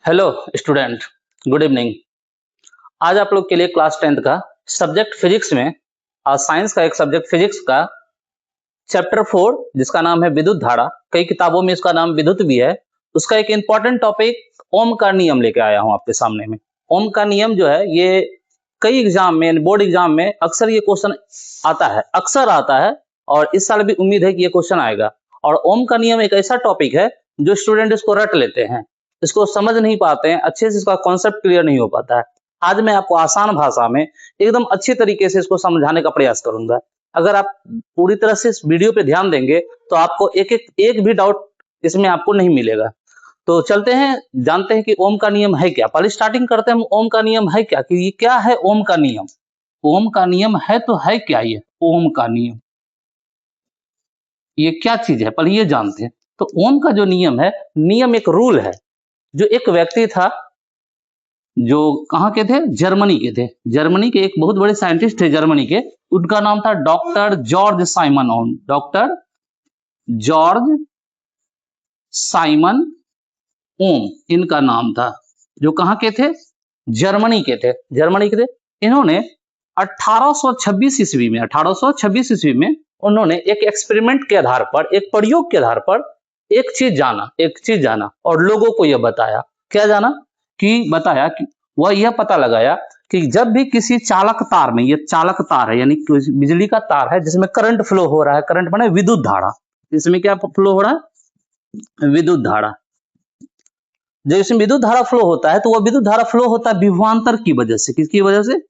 Hello student, good evening. आज आप लोग के लिए क्लास 10th का सब्जेक्ट फिजिक्स में साइंस का एक सब्जेक्ट फिजिक्स का चैप्टर 4 जिसका नाम है विद्युत धारा। कई किताबों में इसका नाम विद्युत भी है। उसका एक इंपॉर्टेंट टॉपिक ओम का नियम लेके आया हूं आपके सामने में। ओम का नियम जो है ये कई एग्जाम में, बोर्ड एग्जाम में अक्सर ये क्वेश्चन आता है, अक्सर आता है और इस साल भी उम्मीद है कि ये क्वेश्चन आएगा। और ओम का नियम एक ऐसा टॉपिक है जो स्टूडेंट इसको रट लेते हैं, इसको समझ नहीं पाते हैं, अच्छे से इसका कॉन्सेप्ट क्लियर नहीं हो पाता है। आज मैं आपको आसान भाषा में एकदम अच्छी तरीके से इसको समझाने का प्रयास करूंगा। अगर आप पूरी तरह से इस वीडियो पे ध्यान देंगे तो आपको एक भी डाउट इसमें आपको नहीं मिलेगा। तो चलते हैं, जानते हैं कि ओम का नियम है क्या। पहले स्टार्टिंग करते हैं, ओम का नियम है क्या, कि ये क्या है ओम का नियम। ओम का नियम है तो है क्या ये ओम का नियम, ये क्या चीज है, पहले ये जानते हैं। तो ओम का जो नियम है, नियम एक रूल है जो एक व्यक्ति था, जो कहाँ के थे, जर्मनी के थे। जर्मनी के एक बहुत बड़े साइंटिस्ट थे जर्मनी के, उनका नाम था डॉक्टर जॉर्ज साइमन ओम। डॉक्टर जॉर्ज साइमन ओम इनका नाम था, जो कहाँ के थे, जर्मनी के थे। जर्मनी के थे। इन्होंने 1826 ईस्वी में 1826 ईस्वी में उन्होंने एक एक्सपेरिमेंट के आधार पर, एक प्रयोग के आधार पर एक चीज जाना और लोगों को यह बताया। क्या जाना, कि बताया कि वह यह पता लगाया कि जब भी किसी चालक तार में, ये चालक तार है यानी बिजली का तार है जिसमें करंट फ्लो हो रहा है, करंट माने विद्युत धारा, इसमें क्या फ्लो हो रहा है, विद्युत धारा। जब इसमें विद्युत धारा फ्लो होता है तो वह विद्युत धारा फ्लो होता है विभवांतर की वजह से। किसकी वजह से,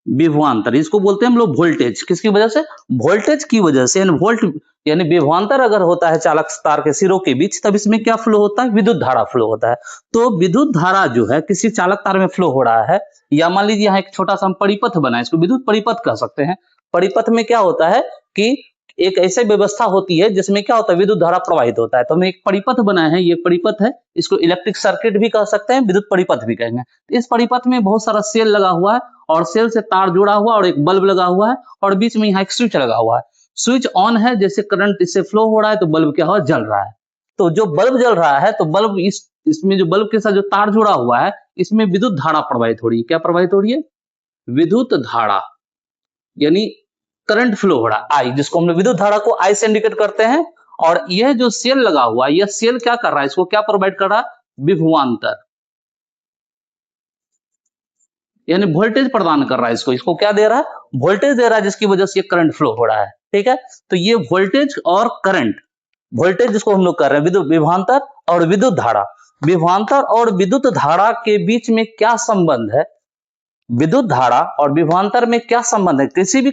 विभवांतर। इसको बोलते हैं हम लोग वोल्टेज। किसकी वजह से, वोल्टेज की वजह से। यानी वोल्ट यानी विभवांतर अगर होता है चालक तार के सिरों के बीच, तब इसमें क्या फ्लो होता है, विद्युत धारा फ्लो होता है। तो विद्युत धारा जो है किसी चालक तार में फ्लो हो रहा है, या मान लीजिए यहाँ एक छोटा सा हम परिपथ बनाए, इसको विद्युत परिपथ कह सकते हैं। परिपथ में क्या होता है कि एक ऐसी व्यवस्था होती है जिसमें क्या होता है, विद्युत धारा प्रवाहित होता है। तो हम एक परिपथ बनाए हैं, ये परिपथ है, इसको इलेक्ट्रिक सर्किट भी कह सकते हैं, विद्युत परिपथ भी कहेंगे। इस परिपथ में बहुत सारा सेल लगा हुआ है और सेल से तार जुड़ा हुआ और एक बल्ब लगा हुआ है और बीच में यहाँ एक स्विच लगा हुआ है। स्विच ऑन है, जैसे करंट इससे फ्लो हो रहा है तो बल्ब क्या हो, जल रहा है। तो जो बल्ब जल रहा है तो बल्ब इसमें जो बल्ब के साथ जो तार जुड़ा हुआ है, इसमें विद्युत धारा प्रवाहित हो रही है। क्या प्रवाहित हो रही है, विद्युत धारा, यानी करंट फ्लो हो रहा है, आई, जिसको हम लोग विद्युत धारा को आई से इंडिकेट करते हैं। और यह जो सेल लगा हुआ है, यह सेल क्या कर रहा है, इसको क्या प्रोवाइड कर रहा है, विभवांतर, यानी वोल्टेज प्रदान कर रहा है। इसको क्या दे रहा है, वोल्टेज दे रहा है, जिसकी वजह से ये करंट फ्लो हो रहा है। ठीक है, तो ये वोल्टेज और करंट, वोल्टेज जिसको हम लोग कर रहे हैं विद्युत विभवांतर, और विद्युत धारा, विभवांतर और विद्युत धारा के बीच में क्या संबंध है, विद्युत धारा और विभवांतर में क्या संबंध है। किसी भी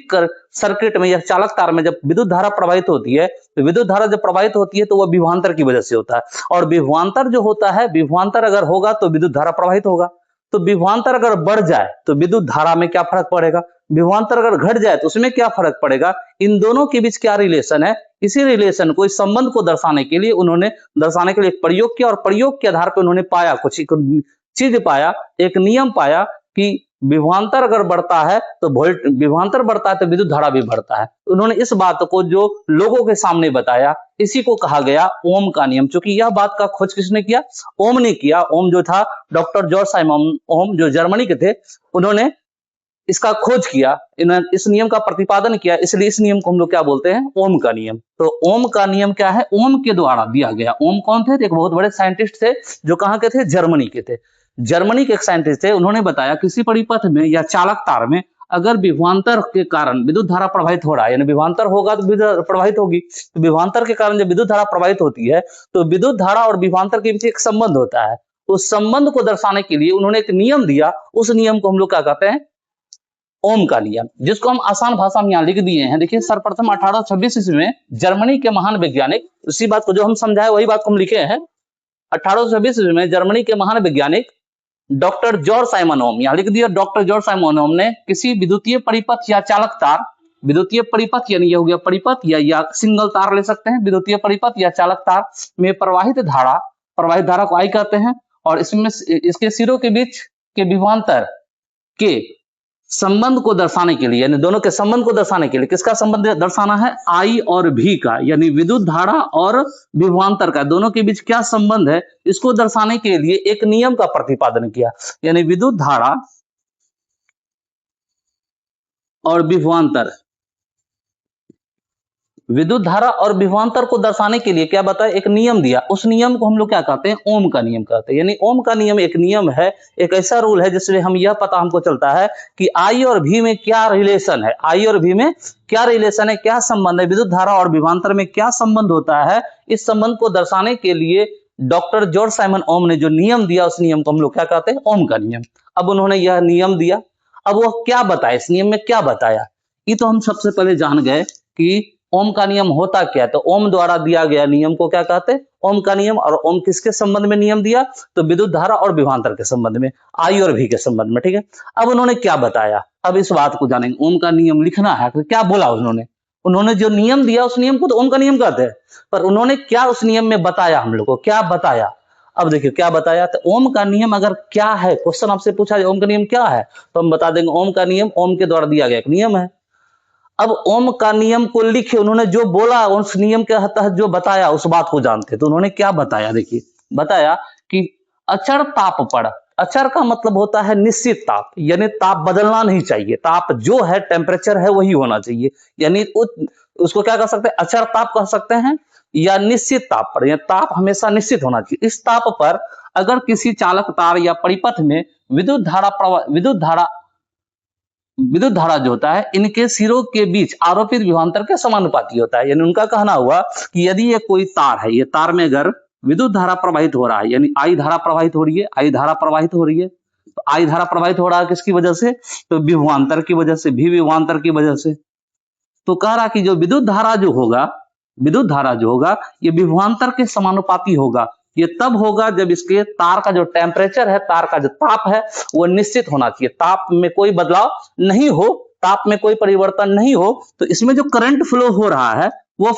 सर्किट में या चालक तार में जब विद्युत धारा प्रवाहित होती है, तो विद्युत धारा जब प्रवाहित होती है तो वह विभवांतर की वजह से होता है। और विभवांतर जो होता है, विभवांतर अगर होगा तो विद्युत धारा प्रवाहित होगा। तो विभवांतर अगर बढ़ जाए तो विद्युत धारा में क्या फर्क पड़ेगा, विभवांतर अगर घट जाए तो उसमें क्या फर्क पड़ेगा। इन दोनों के बीच क्या रिलेशन है, इसी रिलेशन को, इस संबंध को दर्शाने के लिए उन्होंने एक प्रयोग किया और प्रयोग के आधार पर उन्होंने पाया, कुछ चीज पाया, एक नियम पाया कि विभवांतर अगर बढ़ता है तो विभवांतर बढ़ता है तो विद्युत धारा भी बढ़ता है। उन्होंने इस बात को जो लोगों के सामने बताया, इसी को कहा गया ओम का नियम। क्योंकि यह बात का खोज किसने किया, ओम ने किया। ओम जो था डॉक्टर जॉर्ज साइमन ओम, जो जर्मनी के थे, उन्होंने इसका खोज किया, इन्होंने इस नियम का प्रतिपादन किया, इसलिए इस नियम को हम लोग क्या बोलते हैं, ओम का नियम। तो ओम का नियम क्या है, ओम के द्वारा दिया गया। ओम कौन थे, एक बहुत बड़े साइंटिस्ट थे, जो कहाँ के थे, जर्मनी के थे। जर्मनी के एक साइंटिस्ट थे, उन्होंने बताया किसी परिपथ में या चालक तार में अगर विभवांतर के कारण विद्युत धारा प्रवाहित हो रहा है, यानी विभवांतर होगा तो विद्युत प्रवाहित होगी। तो विभवांतर के कारण जब विद्युत धारा प्रवाहित होती है तो विद्युत धारा और विभवांतर के बीच एक संबंध होता है। उस संबंध को दर्शाने के लिए उन्होंने एक नियम दिया, उस नियम को हम लोग क्या कहते हैं, ओम का नियम, जिसको हम आसान भाषा में यहाँ लिख दिए हैं। देखिए, सर्वप्रथम 1826 ईस्वी में जर्मनी के महान वैज्ञानिक, उसी बात को जो हम समझाए वही बात को हम लिखे हैं। 1826 ईस्वी में जर्मनी के महान वैज्ञानिक डॉक्टर जॉर्ज साइमन ओम, यहाँ लिख दिया, डॉक्टर जॉर्ज साइमन ओम ने किसी विद्युतीय परिपथ या चालक तार, विद्युतीय परिपथ यानी यह हो गया परिपथ, या सिंगल तार ले सकते हैं, विद्युतीय परिपथ या चालक तार में प्रवाहित धारा को आई कहते हैं, और इसमें इसके सिरों के बीच के विभवांतर के संबंध को दर्शाने के लिए, यानी दोनों के संबंध को दर्शाने के लिए, किसका संबंध दर्शाना है? I और V का, यानी विद्युत धारा और विभवांतर का, दोनों के बीच क्या संबंध है, इसको दर्शाने के लिए एक नियम का प्रतिपादन किया। यानी विद्युत धारा और विभवांतर, विद्युत धारा और विभवांतर को दर्शाने के लिए क्या बताया? एक नियम दिया। उस नियम को हम लोग क्या कहते हैं? ओम का नियम कहते हैं। यानी ओम का नियम एक नियम है, एक ऐसा रूल है जिसमें हम यह पता हमको चलता है कि I और V में क्या रिलेशन है, I और V में क्या रिलेशन है, क्या संबंध है, विद्युत धारा और विभवांतर में क्या संबंध होता है। इस संबंध को दर्शाने के लिए डॉक्टर जॉर्ज साइमन ओम ने जो नियम दिया, उस नियम को हम लोग क्या कहते हैं? ओम का नियम। अब उन्होंने यह नियम दिया, अब वो क्या बताया, इस नियम में क्या बताया, ये तो हम सबसे पहले जान गए कि ओम का नियम होता क्या है। तो ओम द्वारा दिया गया नियम को क्या कहते हैं? ओम का नियम। और ओम किसके संबंध में नियम दिया? तो विद्युत धारा और विभवांतर के संबंध में, I और V के संबंध में। ठीक है, अब उन्होंने क्या बताया, अब इस बात को जानेंगे। ओम का नियम लिखना है, तो क्या बोला उन्होंने? उन्होंने जो नियम दिया उस नियम को तो ओम का नियम कहते हैं, पर उन्होंने क्या उस नियम में बताया, हम लोग को क्या बताया? अब देखिए क्या बताया। तो ओम का नियम अगर क्या है, क्वेश्चन आपसे पूछा जाए ओम का नियम क्या है, तो हम बता देंगे ओम का नियम ओम के द्वारा दिया गया एक नियम है। अब ओम का नियम को लिखे, उन्होंने जो बोला उस नियम के तहत जो बताया उस बात को जानते। तो उन्होंने क्या बताया, देखिए बताया कि अचर ताप पर, अचर का मतलब होता है निश्चित ताप, यानी ताप बदलना नहीं चाहिए, ताप जो है टेम्परेचर है वही होना चाहिए, यानी उसको क्या कह सकते हैं? अचर ताप कह सकते हैं, या निश्चित ताप पर, या ताप हमेशा निश्चित होना चाहिए। इस ताप पर अगर किसी चालक तार या परिपथ में विद्युत धारा जो होता है इनके सिरों के बीच आरोपित विभवांतर के समानुपाती होता है। यानी उनका कहना हुआ कि यदि ये कोई तार है, ये तार में अगर विद्युत धारा प्रवाहित हो रहा है, यानी I धारा प्रवाहित हो रही है, I धारा प्रवाहित हो रही है, तो I धारा प्रवाहित हो रहा है किसकी वजह से? तो विभवांतर की वजह से, V विभवांतर की वजह से। तो कह रहा कि जो विद्युत धारा जो होगा ये विभवांतर के समानुपाती होगा। ये तब होगा जब इसके तार का जो टेम्परेचर है, तार का जो ताप है वो निश्चित होना चाहिए, ताप में कोई बदलाव नहीं हो, ताप में कोई परिवर्तन नहीं हो। तो इसमें जो करंट फ्लो हो रहा है वो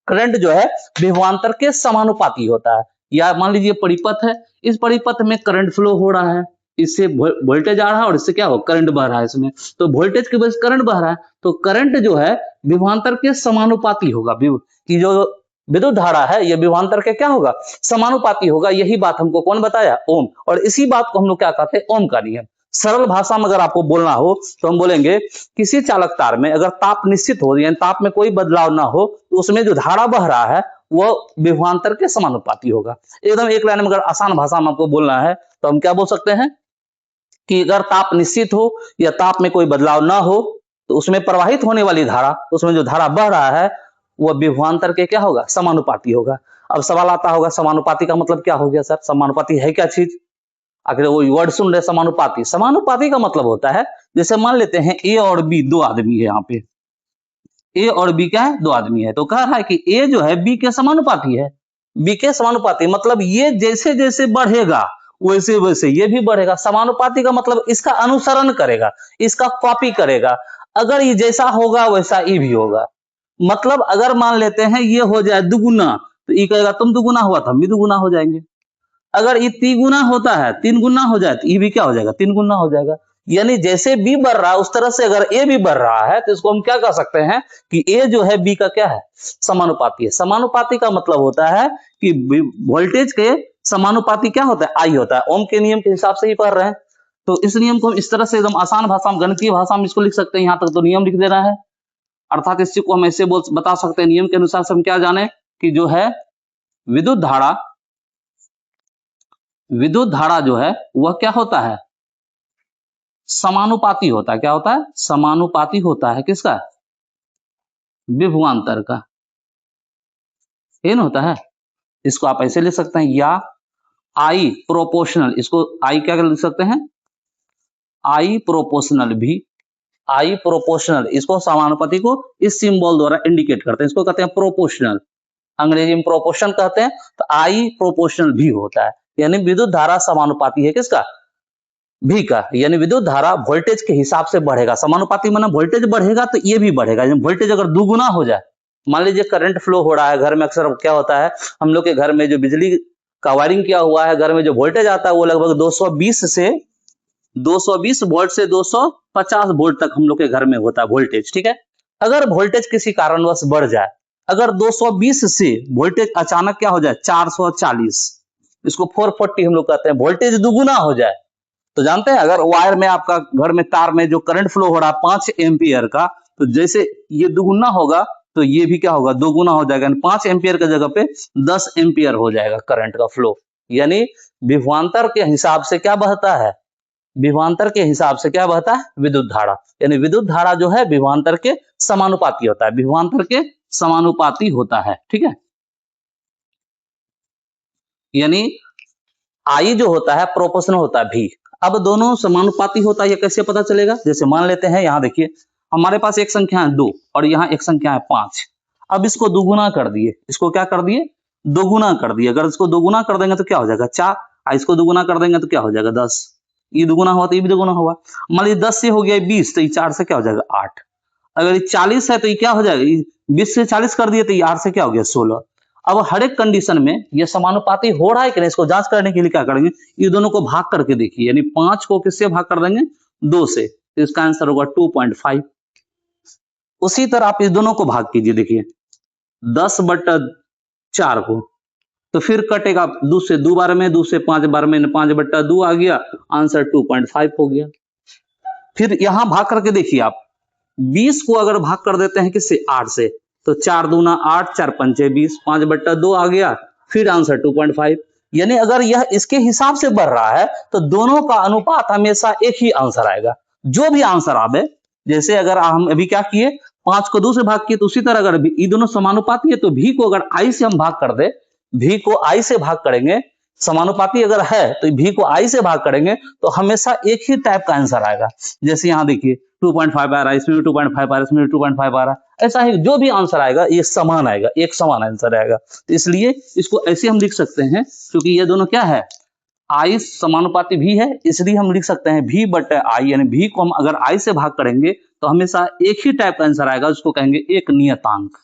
करंट जो है विभवांतर के समानुपाती होता है। या मान लीजिए परिपथ है, इस परिपथ में करंट फ्लो हो रहा है, इससे वोल्टेज आ रहा है और इससे क्या हो? करंट बह रहा है इसमें, तो वोल्टेज की वजह से करंट बह रहा है, तो करंट जो है विभवांतर के समानुपाती होगा। कि जो विद्युत धारा है ये विभवांतर के क्या होगा? समानुपाती होगा। यही बात हमको कौन बताया? ओम। और इसी बात को हम लोग क्या कहते हैं? ओम का नियम। सरल भाषा में अगर आपको बोलना हो तो हम बोलेंगे किसी चालक तार में अगर ताप निश्चित हो, यानी ताप में कोई बदलाव ना हो, तो उसमें जो धारा बह रहा है वो विभवांतर के समानुपाती होगा। एकदम एक लाइन में अगर आसान भाषा में आपको बोलना है तो हम क्या बोल सकते हैं कि अगर ताप निश्चित हो या ताप में कोई बदलाव ना हो, तो उसमें प्रवाहित होने वाली धारा, उसमें जो धारा बह रहा है वह विभवांतर के क्या होगा? समानुपाती होगा। अब सवाल आता होगा समानुपाती का मतलब क्या हो गया सर? समानुपाती है क्या चीज? आखिर वो वर्ड सुन रहे समानुपाती। समानुपाती का मतलब होता है, जैसे मान लेते हैं ए और बी दो आदमी है, यहाँ पे ए और बी क्या है? दो आदमी है। तो कह रहा है कि ए जो है बी के समानुपाती है, बी के समानुपाती, मतलब ये जैसे जैसे बढ़ेगा वैसे वैसे ये भी बढ़ेगा। समानुपाती का मतलब इसका अनुसरण करेगा, इसका कॉपी करेगा, अगर ये जैसा होगा वैसा ये भी होगा। मतलब अगर मान लेते हैं ये हो जाए दुगुना, तो ये कहेगा तुम दुगुना हुआ तो हम भी दुगुना हो जाएंगे। अगर ये तिगुना होता है, तीन गुना हो जाए, तो ये भी क्या हो जाएगा? तीन गुना हो जाएगा। यानी जैसे बी बढ़ रहा है उस तरह से अगर ए भी बढ़ रहा है, तो इसको हम क्या कह सकते हैं कि ए जो है बी का क्या है? समानुपाती है। समानुपाती का मतलब होता है कि वोल्टेज के समानुपाती क्या होता है? आई होता है। ओम के नियम के हिसाब से ही पढ़ रहे हैं, तो इस नियम को हम इस तरह से एकदम आसान भाषा में, गणितीय भाषा में इसको लिख सकते हैं। यहां तक तो नियम लिख देना है, अर्थात इस चीज को हम ऐसे बता सकते हैं, नियम के अनुसार से हम क्या जाने कि जो है विद्युत धारा जो है वह क्या होता है? समानुपाती होता है। क्या होता है? समानुपाती होता है। किसका? विभवांतर का। ये न होता है। इसको आप ऐसे लिख सकते हैं, या आई प्रोपोर्शनल, इसको आई क्या लिख सकते हैं? आई प्रोपोर्शनल भी, आई प्रोपोर्शनल, इसको समानुपाती को इस सिंबल द्वारा इंडिकेट करते हैं, इसको कहते हैं प्रोपोर्शनल। अंग्रेजी में प्रोपोर्शन कहते हैं, तो आई प्रोपोर्शनल भी होता है। यानी विद्युत धारा समानुपाती है किसका? भी का। यानी विद्युत धारा वोल्टेज के हिसाब से बढ़ेगा। समानुपाती माना वोल्टेज बढ़ेगा तो ये भी बढ़ेगा। वोल्टेज अगर दुगुना हो जाए, मान लीजिए करंट फ्लो हो रहा है घर में, अक्सर क्या होता है हम लोग के घर में जो बिजली का वायरिंग किया हुआ है, घर में जो वोल्टेज आता है वो लगभग 220 से 220 वोल्ट से 250 वोल्ट तक हम लोग के घर में होता है वोल्टेज, ठीक है। अगर वोल्टेज किसी कारणवश बढ़ जाए, अगर 220 से वोल्टेज अचानक क्या हो जाए 440, इसको 440 हम लोग कहते हैं, वोल्टेज दुगुना हो जाए, तो जानते हैं अगर वायर में आपका घर में तार में जो करंट फ्लो हो रहा है 5 एम्पियर का, तो जैसे ये दुगुना होगा तो ये भी क्या होगा, दोगुना हो जाएगा। 5 एम्पियर की जगह पे 10 एम्पियर हो जाएगा करंट का फ्लो। यानी विभवांतर के हिसाब से क्या बहता है, विभवांतर के हिसाब से क्या बहता है, विद्युत धारा। यानी विद्युत धारा जो है विभवांतर के समानुपाती होता है, विभवांतर के समानुपाती होता है, ठीक है। यानी आई जो होता है प्रोपोर्शनल होता है भी। अब दोनों समानुपाती होता है, ये कैसे पता चलेगा, जैसे मान लेते हैं यहां देखिए हमारे पास एक संख्या है 2 और यहाँ एक संख्या है 5। अब इसको दोगुना कर दिए, इसको क्या कर दिए, दोगुना कर दिए। अगर इसको दोगुना कर देंगे तो क्या हो जाएगा 4, इसको दोगुना कर देंगे तो क्या हो जाएगा 10। ये दोगुना हुआ तो ये भी दोगुना हुआ। मान लीजिए 10 से हो गया 20, तो ये 4 से क्या हो जाएगा 8। अगर ये 40 है तो ये क्या हो जाएगा, 20 से 40 कर दिए तो ये 8 से क्या हो गया 16। अब हर एक कंडीशन में ये समानुपाती हो रहा है कि नहीं, इसको जांच करने के लिए क्या करेंगे, ये दोनों को भाग करके देखिए। यानी 5 को किससे भाग कर देंगे, 2 से, तो इसका आंसर होगा 2.5। उसी तरह आप इस दोनों को भाग कीजिए, देखिए 10/4 को, तो फिर कटेगा 2 से 2 बार में, 2 से 5 बार में, 5/2 आ गया, आंसर 2.5 हो गया। फिर यहां भाग करके देखिए आप 20 को अगर भाग कर देते हैं किससे, 8 से, तो 4 दूना 8, 4 पंचे 20, 5/2 आ गया, फिर आंसर 2.5। यानी अगर यह इसके हिसाब से बढ़ रहा है तो दोनों का अनुपात हमेशा एक ही आंसर आएगा। जो भी आंसर आवे, जैसे अगर हम अभी क्या किए 5 को 2 से भाग किए, तो उसी तरह अगर ये दोनों समानुपाती है तो भी को अगर आई से हम भाग कर दे, भी को आई से भाग करेंगे, समानुपाती अगर है तो भी को आई से भाग करेंगे तो हमेशा एक ही टाइप का आंसर आएगा। जैसे यहां देखिए 2.5 आ रहा है, इसमें भी 2.5 आ रहा है, इसमें भी 2.5 आ रहा है। ऐसा ही जो भी आंसर आएगा ये समान आएगा, एक समान आंसर आएगा। तो इसलिए इसको ऐसे हम लिख सकते हैं, क्योंकि ये दोनों क्या है, आई समानुपाती भी है, इसलिए हम लिख सकते हैं V/I। यानी भी को हम अगर आई से भाग करेंगे तो हमेशा एक ही टाइप का आंसर आएगा, उसको कहेंगे एक नियतांक,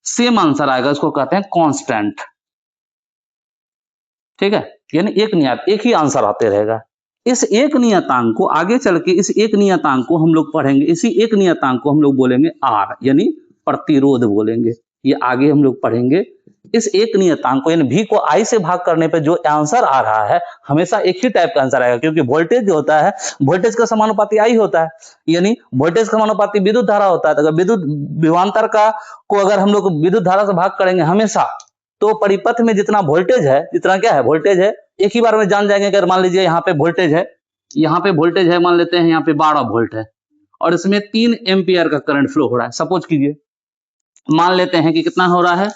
सेम आंसर आएगा, उसको कहते हैं कांस्टेंट, ठीक है। यानी एक नियत, एक ही आंसर आते रहेगा। इस एक नियतांक को आगे चल के, इस एक नियतांक को हम लोग पढ़ेंगे, इसी एक नियतांक को हम लोग बोलेंगे R, यानी प्रतिरोध बोलेंगे। ये आगे हम लोग पढ़ेंगे। इस एक नियतांक को यानी V को I से भाग करने पे जो आंसर आ रहा है हमेशा एक ही टाइप का आंसर आएगा, क्योंकि वोल्टेज जो होता है वोल्टेज का समानुपाती I होता है, यानी वोल्टेज का समानुपाती विद्युत धारा होता है। तो अगर विद्युत विभवांतर का को अगर हम लोग विद्युत धारा से भाग करेंगे हमेशा, तो परिपथ में जितना वोल्टेज है, जितना क्या है वोल्टेज है, एक ही बार में जान जाएंगे। अगर मान लीजिए यहाँ पे वोल्टेज है, यहाँ पे वोल्टेज है, मान लेते हैं यहाँ पे 12 वोल्ट है और इसमें 3 एम्पियर का करंट फ्लो हो रहा है। सपोज कीजिए, मान लेते हैं कि कितना हो रहा है,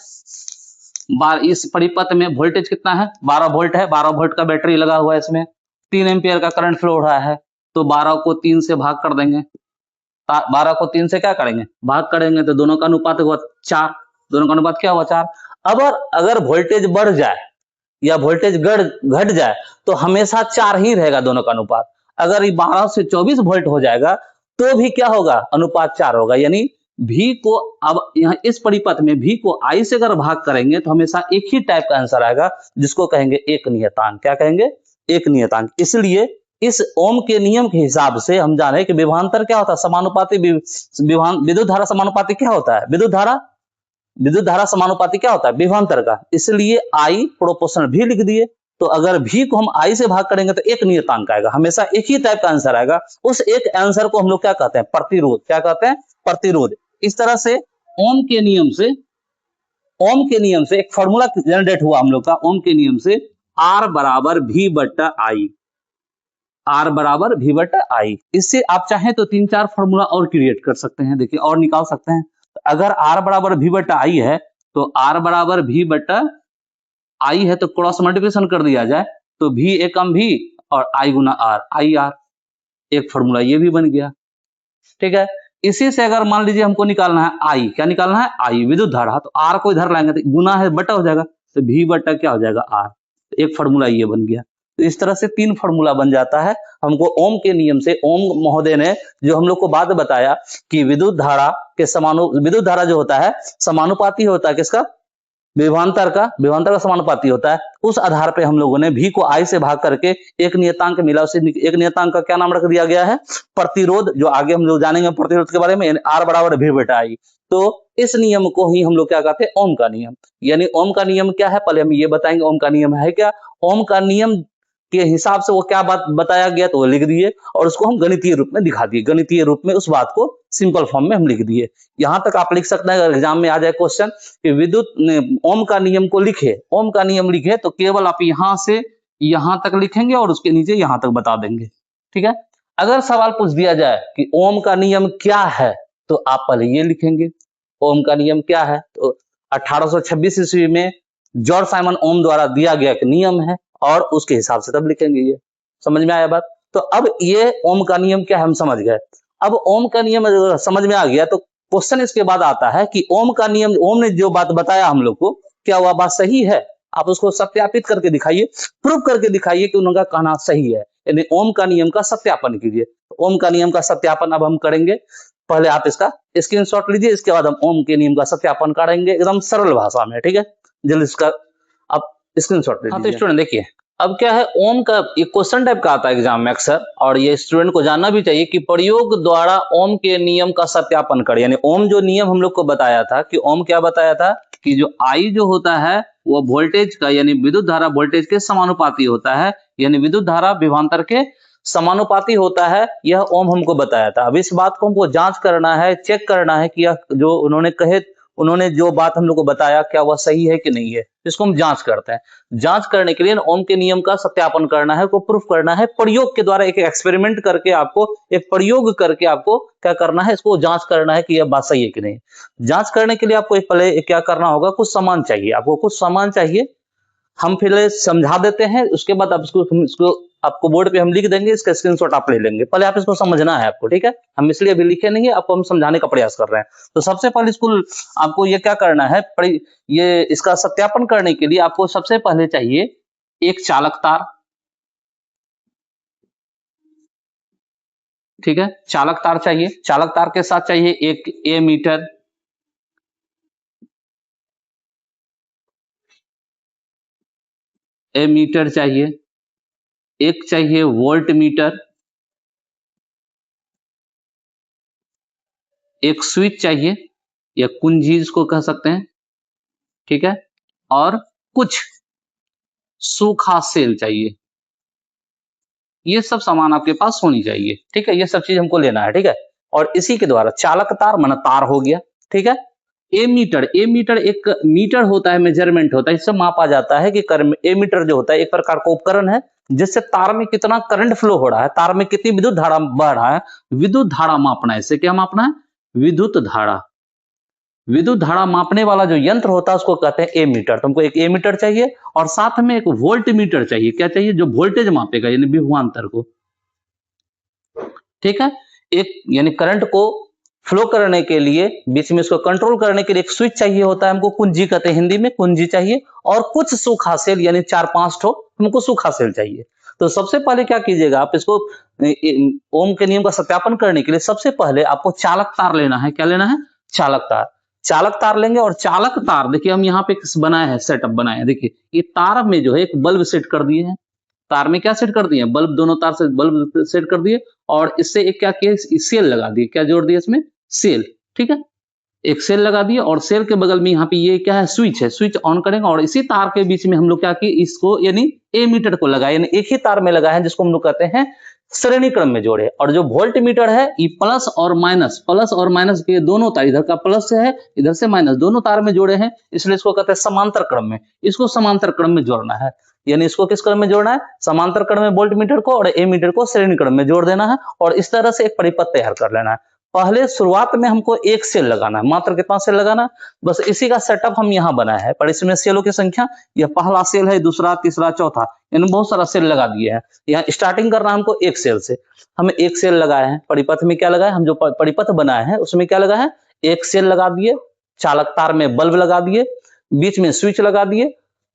इस परिपथ में वोल्टेज कितना है, 12 वोल्ट है, 12 वोल्ट का बैटरी लगा हुआ है, इसमें 3 एम्पियर का करंट फ्लो हो रहा है। तो 12 को 3 से भाग कर देंगे, 12 को 3 से क्या करेंगे, भाग करेंगे, तो दोनों का अनुपात हुआ 4, दोनों का अनुपात क्या हुआ 4। अब अगर वोल्टेज बढ़ जाए या वोल्टेज घट जाए तो हमेशा 4 ही रहेगा दोनों का अनुपात। अगर ये 12 से 24 वोल्ट हो जाएगा तो भी क्या होगा, अनुपात 4 होगा। यानी भी को अब यहाँ इस परिपथ में भी को आई से अगर भाग करेंगे तो हमेशा एक ही टाइप का आंसर आएगा, जिसको कहेंगे एक नियतांक। क्या कहेंगे, एक नियतांक। इसलिए इस ओम के नियम के हिसाब से हम जाने कि विभवांतर क्या होता है, समानुपाती विद्युत धारा समानुपाती क्या होता है, विद्युत धारा समानुपाती क्या होता है, विभवांतर का। इसलिए आई प्रोपोर्शनल भी लिख दिए। तो अगर भी को हम आई से भाग करेंगे तो एक नियतांक आएगा, हमेशा एक ही टाइप का आंसर आएगा। उस एक आंसर को हम लोग क्या कहते हैं, प्रतिरोध। क्या कहते हैं, प्रतिरोध। इस तरह से ओम के नियम से एक फॉर्मूला जनरेट हुआ हम लोग का, ओम के नियम से R बराबर V/I, R बराबर V/I। इससे आप चाहें तो 3-4 फॉर्मूला और क्रिएट कर सकते हैं, देखिए और निकाल सकते हैं। अगर R बराबर V/I है तो R बराबर V/I है तो क्रॉस मल्टीप्लिकेशन कर दिया जाए तो V एकम V और I गुना R, IR। एक फॉर्मूला ये भी बन गया, ठीक है। इसी से अगर मान लीजिए हमको निकालना है I, क्या निकालना है, I विद्युत धारा, तो R को इधर लाएंगे तो गुना है बटा हो जाएगा, तो V/ क्या हो जाएगा R। तो एक फॉर्मूला ये बन गया। तो इस तरह से 3 फॉर्मूला बन जाता है हमको ओम के नियम से। ओम महोदय ने जो हम लोग को बात बताया कि विद्युत धारा जो होता है समानुपाती होता है किसका, विभवांतर का समानुपाती होता है। उस आधार पे हम लोगों ने V को I से भाग करके एक नियतांक मिला, उसे एक नियतांक का क्या नाम रख दिया गया है? प्रतिरोध। जो आगे हम लोग जानेंगे प्रतिरोध के बारे में, यानी R बराबर V बटा I। तो इस नियम को ही हम लोग क्या कहते हैं? ओम का नियम। यानी ओम का नियम क्या है, पहले हम ये बताएंगे ओम का नियम है क्या। ओम का नियम के हिसाब से वो क्या बात बताया गया तो वो लिख दिए, और उसको हम गणितीय रूप में दिखा दिए। गणितीय रूप में उस बात को सिंपल फॉर्म में हम लिख दिए। यहां तक आप लिख सकते हैं। अगर एग्जाम में आ जाए क्वेश्चन कि विद्युत ओम का नियम को लिखे, ओम का नियम लिखे, तो केवल आप यहां से यहां तक लिखेंगे और उसके नीचे यहां तक बता देंगे। ठीक है। अगर सवाल पूछ दिया जाए कि ओम का नियम क्या है, तो आप पहले ये लिखेंगे ओम का नियम क्या है। तो 1826 ईस्वी में जॉर्ज साइमन ओम द्वारा दिया गया एक नियम है, और उसके हिसाब से तब लिखेंगे। ये समझ में आया बात? तो अब ये ओम का नियम क्या है हम समझ गए। अब ओम का नियम समझ में आ गया तो क्वेश्चन इसके बाद आता है कि ओम का नियम, ओम ने जो बात बताया हम लोग को, क्या वह बात सही है? आप उसको सत्यापित करके दिखाइए, प्रूव करके दिखाइए कि उनका कहना सही है। यानी ओम का नियम का सत्यापन कीजिए। ओम का नियम का सत्यापन अब हम करेंगे। पहले आप इसका स्क्रीनशॉट लीजिए, इसके बाद हम ओम के नियम का सत्यापन करेंगे एकदम सरल भाषा में। ठीक है, जल्दी इसका आप स्क्रीनशॉट लीजिए। हाँ, तो स्टूडेंट देखिए, अब क्या है, ओम का ये क्वेश्चन टाइप का आता है एग्जाम में अक्सर, और ये स्टूडेंट को जानना भी चाहिए कि प्रयोग द्वारा ओम के नियम का सत्यापन करें। यानी ओम जो नियम हम लोग को बताया था कि ओम क्या बताया था कि जो आई जो होता है वो वोल्टेज का, यानी विद्युत धारा वोल्टेज के समानुपाती होता है, यानी विद्युत धारा विभवांतर के समानुपाती होता है। यह ओम हमको बताया था। अब इस बात को हमको जांच करना है, चेक करना है कि यह जो उन्होंने जो बात हम लोग को बताया क्या वह सही है कि नहीं है। इसको हम जांच करते हैं। जांच करने के लिए ओम के नियम का सत्यापन करना है, को प्रूफ करना है प्रयोग के द्वारा। एक एक्सपेरिमेंट करके आपको, एक प्रयोग करके आपको क्या करना है, इसको जांच करना है कि यह बात सही है कि नहीं। जांच करने के लिए आपको पहले क्या करना होगा, कुछ सामान चाहिए। आपको कुछ सामान चाहिए, हम पहले समझा देते हैं, उसके बाद आप इसको आपको बोर्ड पे हम लिख देंगे, इसका स्क्रीनशॉट आप ले लेंगे। पहले आप इसको समझना है आपको। ठीक है, हम इसलिए अभी लिखे नहीं है, आपको हम समझाने का प्रयास कर रहे हैं। तो सबसे पहले इसको आपको ये क्या करना है, ये इसका सत्यापन करने के लिए आपको सबसे पहले चाहिए एक चालक तार। ठीक है, चालक तार चाहिए। चालक तार के साथ चाहिए एक एमीटर, एमीटर चाहिए, एक चाहिए वोल्ट मीटर, एक स्विच चाहिए या कुंजी इसको कह सकते हैं। ठीक है, और कुछ सूखा सेल चाहिए। ये सब सामान आपके पास होनी चाहिए। ठीक है, ये सब चीज हमको लेना है। ठीक है, और इसी के द्वारा चालक तार मन तार हो गया। ठीक है, एमीटर, एमीटर एक मीटर होता है, मेजरमेंट होता है, इससे मापा जाता है कि एमीटर जो होता है एक प्रकार का उपकरण है जिससे तार में कितना करंट फ्लो हो रहा है, तार में कितनी विद्युत धारा बह रहा है, विद्युत धारा मापना है। इससे क्या मापना है? विद्युत धारा। विद्युत धारा मापने वाला जो यंत्र होता है उसको कहते हैं एमीटर। तुमको एक एमीटर चाहिए और साथ में एक वोल्ट मीटर चाहिए। क्या चाहिए? जो वोल्टेज मापेगा, यानी विभवांतर को। ठीक है, एक यानी करंट को फ्लो करने के लिए, बीच में इसको कंट्रोल करने के लिए एक स्विच चाहिए होता है, हमको कुंजी कहते हैं हिंदी में, कुंजी चाहिए, और कुछ सूखा सेल यानी 4-5 ठो हमको सूखा सेल चाहिए। तो सबसे पहले क्या कीजिएगा, आप इसको ओम के नियम का सत्यापन करने के लिए सबसे पहले आपको चालक तार लेना है। क्या लेना है? चालक तार। चालक तार लेंगे, और चालक तार देखिए हम यहाँ पे बनाए हैं, सेटअप बनाए हैं। देखिए ये तार में जो है एक बल्ब सेट कर दिए हैं। तार में क्या सेट कर दिए? बल्ब, दोनों तार से बल्ब सेट कर दिए, और इससे एक क्या किया, सेल लगा दिए। क्या जोड़ दिया इसमें? सेल। ठीक है, एक सेल लगा दिए, और सेल के बगल में यहाँ पे ये क्या है? स्विच है। स्विच ऑन करेंगे, और इसी तार के बीच में हम लोग क्या किए, इसको यानी एमीटर को लगाए, यानी एक ही तार में लगा है, जिसको हम लोग कहते हैं श्रेणी क्रम में जोड़े। और जो वोल्ट मीटर है ये प्लस और माइनस के दोनों तार, इधर का प्लस है इधर से माइनस, दोनों तार में जोड़े हैं, इसलिए इसको कहते हैं समांतर क्रम में। इसको समांतर क्रम में जोड़ना है, यानी इसको किस क्रम में जोड़ना है? समांतर क्रम में वोल्ट मीटर को, और एमीटर को श्रेणी क्रम में जोड़ देना है, और इस तरह से एक परिपथ तैयार कर लेना है। पहले शुरुआत में हमको एक सेल लगाना है, मात्र कितना सेल लगाना? बस इसी का सेटअप हम यहाँ बनाए हैं। पर इसमें सेलों की संख्या, यह पहला सेल है, दूसरा, तीसरा, चौथा, यानी बहुत सारा सेल लगा दिए हैं। यहाँ स्टार्टिंग करना हमको एक सेल से। हमें एक सेल लगाए हैं, परिपथ में क्या लगाए, हम जो परिपथ बनाए हैं उसमें क्या लगा है? एक सेल लगा दिए, चालक तार में बल्ब लगा दिए, बीच में स्विच लगा दिए,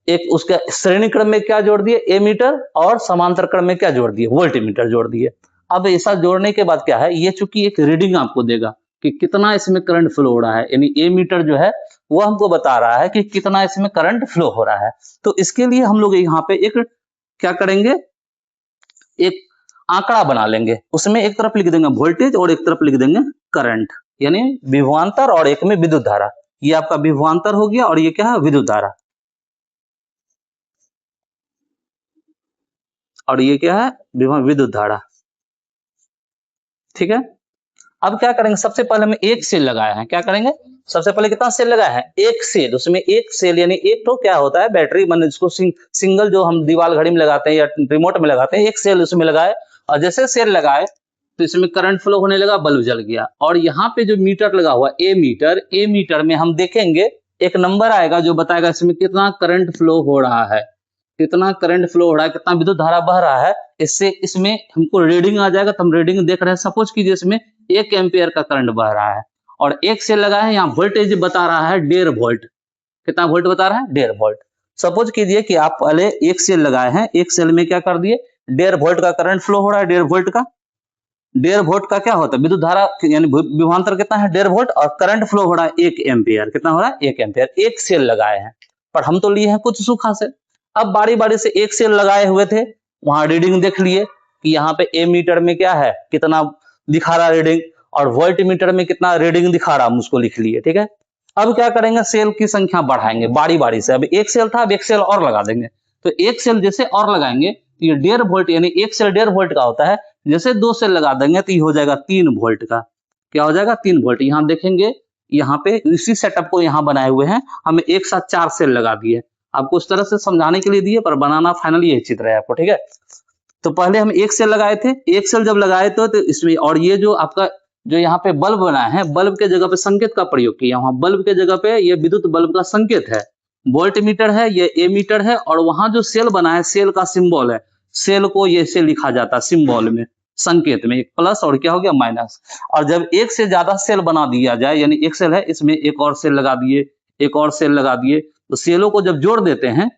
एक उसके श्रेणी क्रम में क्या जोड़ दिए? एमीटर, और समांतर क्रम में क्या जोड़ दिए? वोल्ट मीटर जोड़ दिए। अब ऐसा जोड़ने के बाद क्या है, ये चूंकि एक रीडिंग आपको देगा कि कितना इसमें करंट फ्लो हो रहा है, यानी एमीटर जो है वो हमको बता रहा है कि कितना इसमें करंट फ्लो हो रहा है। तो इसके लिए हम लोग यहाँ पे एक क्या करेंगे, एक आंकड़ा बना लेंगे, उसमें एक तरफ लिख देंगे वोल्टेज और एक तरफ लिख देंगे करंट, यानी विभवांतर और एक में विद्युत धारा। ये आपका विभवांतर हो गया और ये क्या है, विद्युत धारा, और ये क्या है, विद्युत धारा। ठीक है, अब क्या करेंगे, सबसे पहले हम एक सेल लगाए हैं, क्या करेंगे, सबसे पहले कितना सेल लगाया है, एक सेल, उसमें एक सेल यानी एक तो क्या होता है बैटरी, मान जिसको सिंगल जो हम दीवार घड़ी में लगाते हैं या रिमोट में लगाते हैं, एक सेल उसमें लगाए, और जैसे सेल लगाए तो इसमें करंट फ्लो होने लगा, बल्ब जल गया। और यहाँ पे जो मीटर लगा हुआ ए मीटर में हम देखेंगे एक नंबर आएगा जो बताएगा इसमें कितना करंट फ्लो हो रहा है, कितना करंट फ्लो हो रहा है, कितना विद्युत धारा बह रहा है। इससे इसमें हमको रीडिंग आ जाएगा, तो हम रीडिंग देख रहे हैं, सपोज कीजिए इसमें 1 एम्पियर का करंट बह रहा है और एक सेल लगा है, यहाँ वोल्टेज बता रहा है 1.5 वोल्ट, कितना वोल्ट बता रहा है, 1.5 वोल्ट। सपोज कीजिए कि आप पहले एक सेल लगाए हैं, एक सेल में क्या कर दिए, 1.5 वोल्ट का करंट फ्लो हो रहा है, 1.5 वोल्ट का, 1.5 वोल्ट का क्या होता है, विद्युत धारा यानी विभवांतर कितना है, 1.5 वोल्ट, और करंट फ्लो हो रहा है 1 एम्पियर, कितना हो रहा है, 1 एम्पियर। एक सेल लगाए हैं, पर हम तो लिए हैं कुछ सूखा से। अब बारी बारी से एक सेल लगाए हुए थे, वहां रीडिंग देख लिए कि यहाँ पे ए मीटर में क्या है, कितना दिखा रहा रीडिंग, और वोल्ट मीटर में कितना रीडिंग दिखा रहा, हम उसको लिख लिए। ठीक है, अब क्या करेंगे, सेल की संख्या बढ़ाएंगे बारी बारी से। अब एक सेल था, अब एक सेल और लगा देंगे, तो एक सेल जैसे और लगाएंगे तो ये 1.5 वोल्ट, यानी एक सेल 1.5 वोल्ट का होता है, जैसे 2 सेल लगा देंगे तो ये हो जाएगा 3 वोल्ट का, क्या हो जाएगा, 3 वोल्ट। यहाँ देखेंगे, यहाँ पे इसी सेटअप को यहाँ बनाए हुए हैं, हमें एक साथ 4 सेल लगा दिए, आपको उस तरह से समझाने के लिए दिए, पर बनाना फाइनली यही चित्र है आपको। ठीक है, तो पहले हम एक सेल लगाए थे, एक सेल जब लगाए तो इसमें, और ये जो आपका जो यहाँ पे बल्ब बनाए हैं, बल्ब के जगह पे संकेत का प्रयोग किया, वहां बल्ब के जगह पे ये विद्युत बल्ब का संकेत है, वोल्ट मीटर है, ये ए मीटर है, और वहां जो सेल बना है, सेल का सिंबल है, सेल को ये से लिखा जाता है सिंबल में, संकेत में, एक प्लस और क्या हो गया, माइनस। और जब एक से ज्यादा सेल बना दिया जाए, यानी एक सेल है, इसमें एक और सेल लगा दिए, एक और सेल लगा दिए, तो सेलों को जब जोड़ देते हैं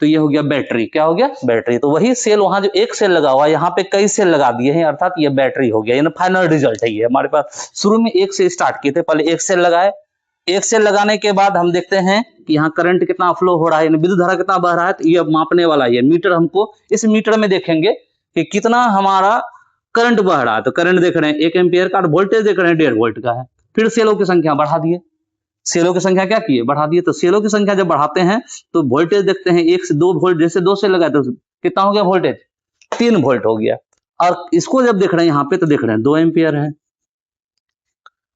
तो ये हो गया बैटरी, क्या हो गया, बैटरी। तो वही सेल, वहां जो एक सेल लगा हुआ है, यहाँ पे कई सेल लगा दिए हैं, अर्थात ये बैटरी हो गया, यानी फाइनल रिजल्ट है ये हमारे पास। शुरू में एक से स्टार्ट किए थे, पहले एक सेल लगाए, एक सेल लगाने के बाद हम देखते हैं कि यहाँ करंट कितना फ्लो हो रहा है, विद्युत धारा कितना बह रहा है, तो ये मापने वाला ये मीटर, हमको इस मीटर में देखेंगे कि कितना हमारा करंट बह रहा है। तो करंट देख रहे हैं 1 एम्पियर का, और वोल्टेज देख रहे हैं 1.5 वोल्ट का है। फिर सेलों की संख्या बढ़ा दिए, सेलों की संख्या क्या की है, बढ़ा दिए। तो सेलों की संख्या जब बढ़ाते हैं तो वोल्टेज देखते हैं 1 से 2 वोल्ट, जैसे 2 से लगाए तो कितना हो गया वोल्टेज, 3 वोल्ट हो गया। और इसको जब देख रहे हैं यहाँ पे तो देख रहे हैं 2 एम्पियर है।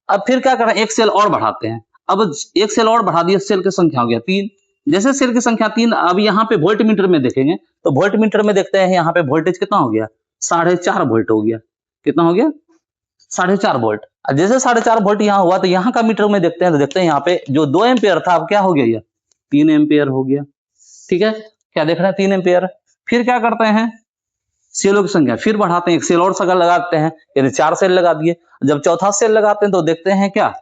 अब फिर क्या कर रहे हैं, एक सेल और बढ़ाते हैं, अब एक सेल और बढ़ा दिया, सेल की संख्या हो गया 3, जैसे सेल की संख्या 3, अब यहाँ पे वोल्ट मीटर में देखेंगे तो वोल्ट मीटर में देखते हैं यहाँ पे वोल्टेज कितना हो गया, 4.5 वोल्ट हो गया, कितना हो गया, 4.5 वोल्ट। जैसे 4.5 वोल्ट यहाँ हुआ तो यहाँ का मीटर में देखते हैं, तो देखते हैं यहाँ पे जो 2 एम्पियर था, अब क्या हो गया, ये 3 एम्पियर हो गया। ठीक है, क्या देख रहे हैं, 3 एम्पियर। फिर क्या करते हैं, सेलों की संख्या फिर बढ़ाते हैं, एक सेल और सगा लगाते हैं, यानी 4 सेल लगा दिए। जब चौथा सेल लगाते हैं तो देखते हैं क्या,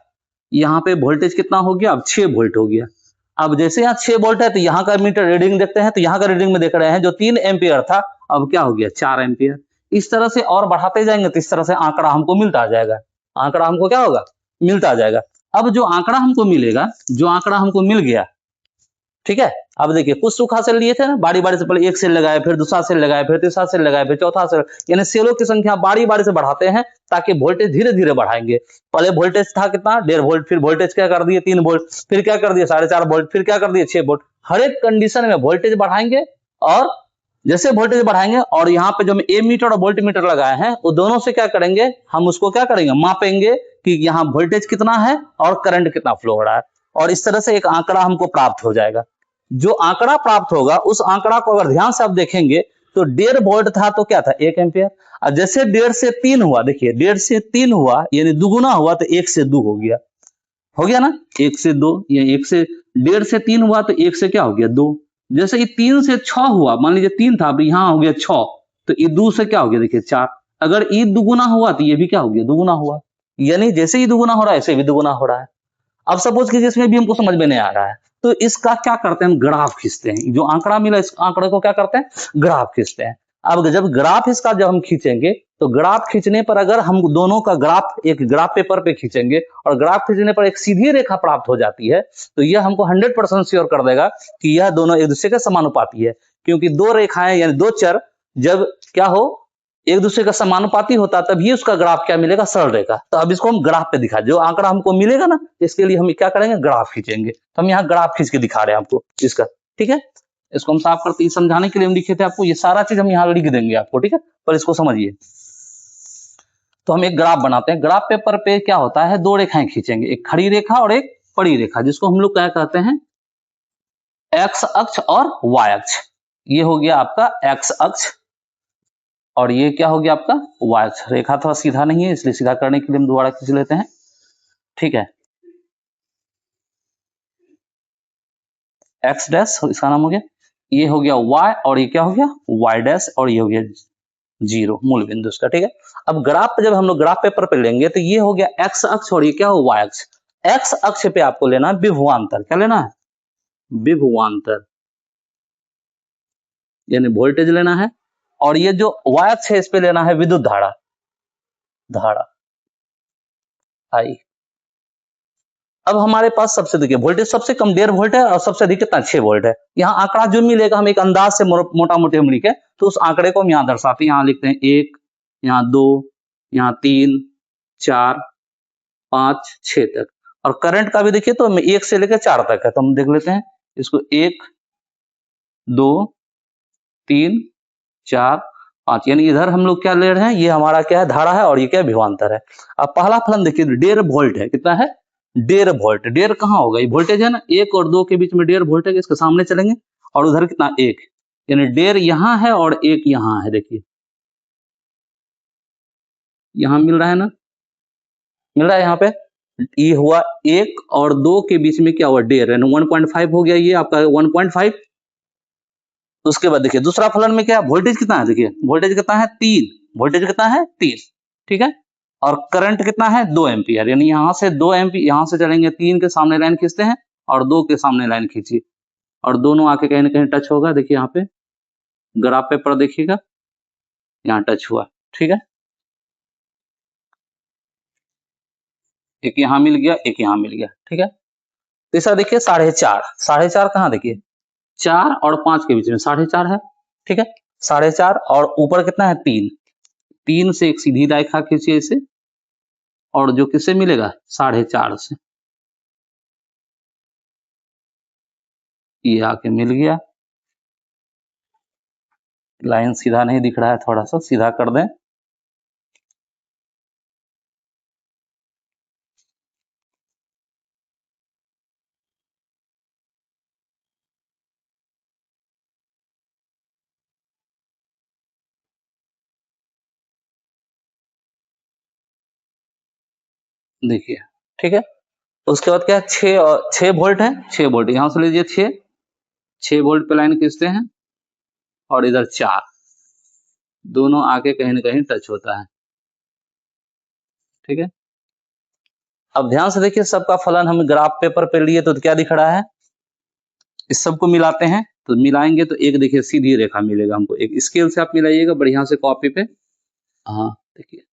यहाँ पे वोल्टेज कितना हो गया, अब 6 वोल्ट हो गया। अब जैसे यहाँ 6 वोल्ट है तो यहाँ का मीटर रीडिंग देखते हैं, तो यहाँ का रीडिंग में देख रहे हैं जो 3 एम्पियर था, अब क्या हो गया, 4 एम्पियर। इस तरह से और बढ़ाते जाएंगे तो इस तरह से आंकड़ा हमको मिलता जाएगा, आंकड़ा हमको क्या होगा, मिलता जाएगा। अब जो आंकड़ा हमको मिलेगा, जो आंकड़ा हमको मिल गया, ठीक है, अब देखिए कुछ सूखा सेल लिए थे ना, बारी बारी से पहले एक सेल लगाए, फिर दूसरा सेल लगाए, फिर तीसरा सेल लगाए, फिर चौथा सेल, यानी सेलों की संख्या बारी बारी से बढ़ाते हैं ताकि वोल्टेज धीरे धीरे बढ़ाएंगे। पहले वोल्टेज था कितना, 1.5 वोल्ट, फिर वोल्टेज क्या कर दिए, 3 वोल्ट, फिर क्या कर दिए, 4.5 वोल्ट, फिर क्या कर दिए, 6 वोल्ट। हर एक कंडीशन में वोल्टेज बढ़ाएंगे, और जैसे वोल्टेज बढ़ाएंगे, और यहाँ पे जो हम ए मीटर और वोल्ट मीटर लगाए हैं, वो दोनों से क्या करेंगे, हम उसको क्या करेंगे, मापेंगे कि यहाँ वोल्टेज कितना है और करंट कितना फ्लो हो रहा है, और इस तरह से एक आंकड़ा हमको प्राप्त हो जाएगा। जो आंकड़ा प्राप्त होगा, उस आंकड़ा को अगर ध्यान से आप देखेंगे तो 1.5 वोल्ट था तो क्या था, 1 एम्पियर। और जैसे 1.5 से 3 हुआ, देखिए 1.5 से 3 हुआ, यानी दुगुना हुआ, तो 1 से 2 हो गया ना, 1 से 2, या 1 से 1.5 से 3 हुआ तो 1 से क्या हो गया, 2। जैसे ये 3 से 6 हुआ, मान लीजिए 3 था, अब यहाँ हो गया 6, तो ये 2 से क्या हो गया, देखिए 4। अगर ये दुगुना हुआ तो ये भी क्या हो गया, दुगुना हुआ, यानी जैसे ही दुगुना हो रहा है ऐसे भी दुगुना हो रहा है। अब सपोज कीजिए इसमें भी हमको समझ में नहीं आ रहा है, तो इसका क्या करते हैं, हम ग्राफ खींचते हैं, जो आंकड़ा मिला इस आंकड़े को क्या करते हैं, ग्राफ खींचते हैं। अब जब ग्राफ इसका जब हम खींचेंगे तो ग्राफ खींचने पर अगर हम दोनों का ग्राफ एक ग्राफ पेपर पे खींचेंगे और ग्राफ खींचने पर एक सीधी रेखा प्राप्त हो जाती है तो यह हमको 100% श्योर कर देगा कि यह दोनों एक दूसरे के समानुपाती है, क्योंकि दो रेखाएं यानी दो चर जब क्या हो एक दूसरे का समानुपाती होता तभी उसका ग्राफ क्या मिलेगा, सरल रेखा। तो अब इसको हम ग्राफ पे दिखा, जो आंकड़ा हमको मिलेगा ना इसके लिए हम क्या करेंगे, ग्राफ खींचेंगे। तो हम यहाँ ग्राफ खींच के दिखा रहे हैं आपको इसका, ठीक है। इसको हम साफ करते समझाने के लिए हम लिखे थे आपको, ये सारा चीज हम यहाँ लिख देंगे आपको, ठीक है, पर इसको समझिए। तो हम एक ग्राफ बनाते हैं, ग्राफ पेपर पे क्या होता है, दो रेखाएं खींचेंगे, एक खड़ी रेखा और एक पड़ी रेखा, जिसको हम लोग क्या कहते हैं, एक्स अक्ष और वाई अक्ष। ये हो गया आपका एक्स अक्ष और ये क्या हो गया आपका वाई अक्ष। रेखा थोड़ा सीधा नहीं है इसलिए सीधा करने के लिए हम दोबारा खींच लेते हैं, ठीक है। एक्स डैश इसका नाम हो गया, ये हो गया y और ये क्या हो गया y डैश और ये हो गया 0 मूल बिंदु इसका, ठीक है। अब ग्राफ पे जब हम लोग ग्राफ पेपर पे लेंगे तो ये हो गया x अक्ष और ये क्या हो y अक्ष। x अक्ष पे आपको लेना है विभवांतर, क्या लेना है, विभवांतर यानी वोल्टेज लेना है, और ये जो y अक्ष है इस पे लेना है विद्युत धारा, धारा आई। अब हमारे पास सबसे देखिए वोल्टेज सबसे कम 1.5 वोल्ट है और सबसे अधिक कितना 6 वोल्ट है। यहाँ आंकड़ा जो मिलेगा हम एक अंदाज से मोटा मोटी हम लिखे तो उस आंकड़े को हम यहाँ दर्शाते हैं, यहाँ लिखते हैं 1, यहाँ 2, यहाँ 3, 4, 5, 6 तक। और करंट का भी देखिए तो 1 से लेकर 4 तक है, तो हम देख लेते हैं इसको 1, 2, 3, 4, 5, यानी इधर हम लोग क्या ले रहे हैं, ये हमारा क्या है धारा है और ये क्या विभवांतर है। अब पहला फलन देखिए 1.5 वोल्ट है, कितना है 1.5 वोल्ट। 1.5 कहाँ होगा, ये वोल्टेज है ना, 1 और 2 के बीच में 1.5 वोल्ट है, इसके सामने चलेंगे और उधर कितना 1, यानी 1.5 यहाँ है और 1 यहाँ है। देखिए यहाँ मिल रहा है ना, मिल रहा है यहाँ पे, ये हुआ 1 और 2 के बीच में क्या हुआ 1.5 यानी 1.5 हो गया, ये आपका 1.5। उसके बाद देखिए दूसरा फलन में क्या वोल्टेज कितना है, देखिए वोल्टेज कितना है 3, वोल्टेज कितना है 3, ठीक है। और करंट कितना है 2 एम्पियर, यानी यहाँ से 2 एम्पियर, यहाँ से चलेंगे 3 के सामने लाइन खींचते हैं और 2 के सामने लाइन खींचिए और दोनों आके कहीं ना कहीं टच होगा। देखिए यहाँ पे ग्राफ पेपर देखिएगा, यहाँ टच हुआ, ठीक है। एक यहाँ मिल गया, एक यहाँ मिल गया, ठीक है। तीसरा देखिए 4.5, 4.5 कहाँ, देखिए 4 और 5 के बीच में 4.5 है, ठीक है। 4.5 और ऊपर कितना है 3, 3 से एक सीधी रेखा खींचिए इसे और जो किससे मिलेगा 4.5 से, ये आके मिल गया। लाइन सीधा नहीं दिख रहा है, थोड़ा सा सीधा कर दें, देखिए, ठीक है। उसके बाद क्या है 6 वोल्ट है, 6 वोल्ट यहां से लीजिए, 6 वोल्ट पे लाइन खींचते हैं और इधर 4, दोनों आके कहीं ना कहीं टच होता है, ठीक है। अब ध्यान से देखिए सबका फलन हम ग्राफ पेपर पे लिए तो क्या दिख रहा है, इस सबको मिलाते हैं तो मिलाएंगे तो एक देखिए सीधी रेखा मिलेगा हमको, एक स्केल से आप मिलाइएगा बढ़िया से कॉपी पे, हाँ देखिए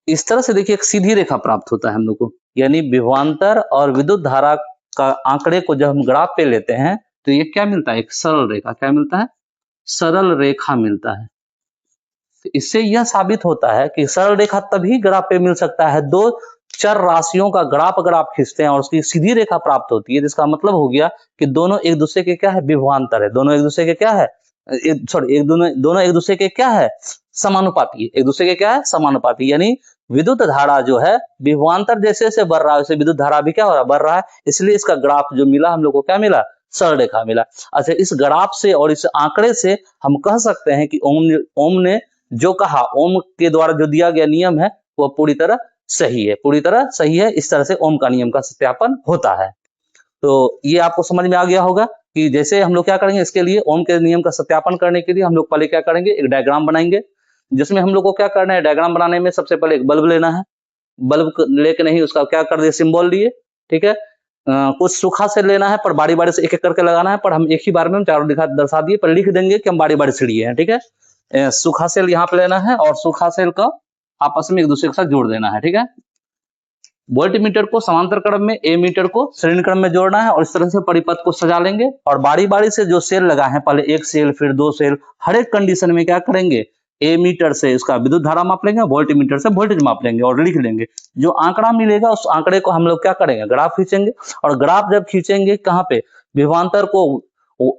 इस तरह से देखिए एक सीधी रेखा प्राप्त होता है हम लोग को। यानी विभवांतर और विद्युत धारा का आंकड़े को जब हम ग्राफ पे लेते हैं तो ये क्या मिलता है, एक सरल रेखा, क्या मिलता है, सरल रेखा मिलता है। तो इससे यह साबित होता है कि सरल रेखा तभी ग्राफ पे मिल सकता है, दो चर राशियों का ग्राफ अगर आप खींचते हैं और उसकी सीधी रेखा प्राप्त होती है, जिसका मतलब हो गया कि दोनों एक दूसरे के क्या है, विभवांतर है, दोनों एक दूसरे के क्या है, दोनों एक दूसरे के क्या है, समानुपाती है, एक दूसरे के क्या है, समानुपाती। यानी विद्युत धारा जो है विभवांतर जैसे जैसे बढ़ रहा है वैसे विद्युत धारा भी क्या हो रहा है, बढ़ रहा है, इसलिए इसका ग्राफ जो मिला हम लोग को क्या मिला, सरल रेखा मिला। अच्छा, इस ग्राफ से और इस आंकड़े से हम कह सकते हैं कि ओम ने जो कहा, ओम के द्वारा जो दिया गया नियम है वो पूरी तरह सही है, पूरी तरह सही है। इस तरह से ओम का नियम का सत्यापन होता है। तो ये आपको समझ में आ गया होगा कि जैसे हम लोग क्या करेंगे, इसके लिए ओम के नियम का सत्यापन करने के लिए हम लोग पहले क्या करेंगे, एक डायग्राम बनाएंगे, जिसमें हम लोग को क्या करना है, डायग्राम बनाने में सबसे पहले एक बल्ब लेना है, बल्ब लेके नहीं उसका क्या कर दिया, सिंबल लिए, ठीक है। कुछ सूखा से लेना है, पर बारी बारी से एक एक करके लगाना है, पर हम एक ही बार में हम चारों दर्शा दिए, पर लिख देंगे कि हम बारी बारी से लिए हैं। ठीक है, सूखा सेल यहाँ पे लेना है और सूखा सेल का आपस में एक दूसरे के साथ जोड़ देना है। ठीक है, वोल्ट मीटर को समांतर क्रम में, ए मीटर को श्रेणी क्रम में जोड़ना है और इस तरह से परिपथ को सजा लेंगे और बारी बारी से जो सेल लगा है, पहले एक सेल फिर दो सेल, हर एक कंडीशन में क्या करेंगे, ए मीटर से इसका विद्युत धारा माप लेंगे, वोल्ट मीटर से वोल्टेज माप लेंगे और लिख लेंगे। जो आंकड़ा मिलेगा उस आंकड़े को हम लोग क्या करेंगे, ग्राफ खींचेंगे और ग्राफ जब खींचेंगे कहाँ पे, विभवांतर को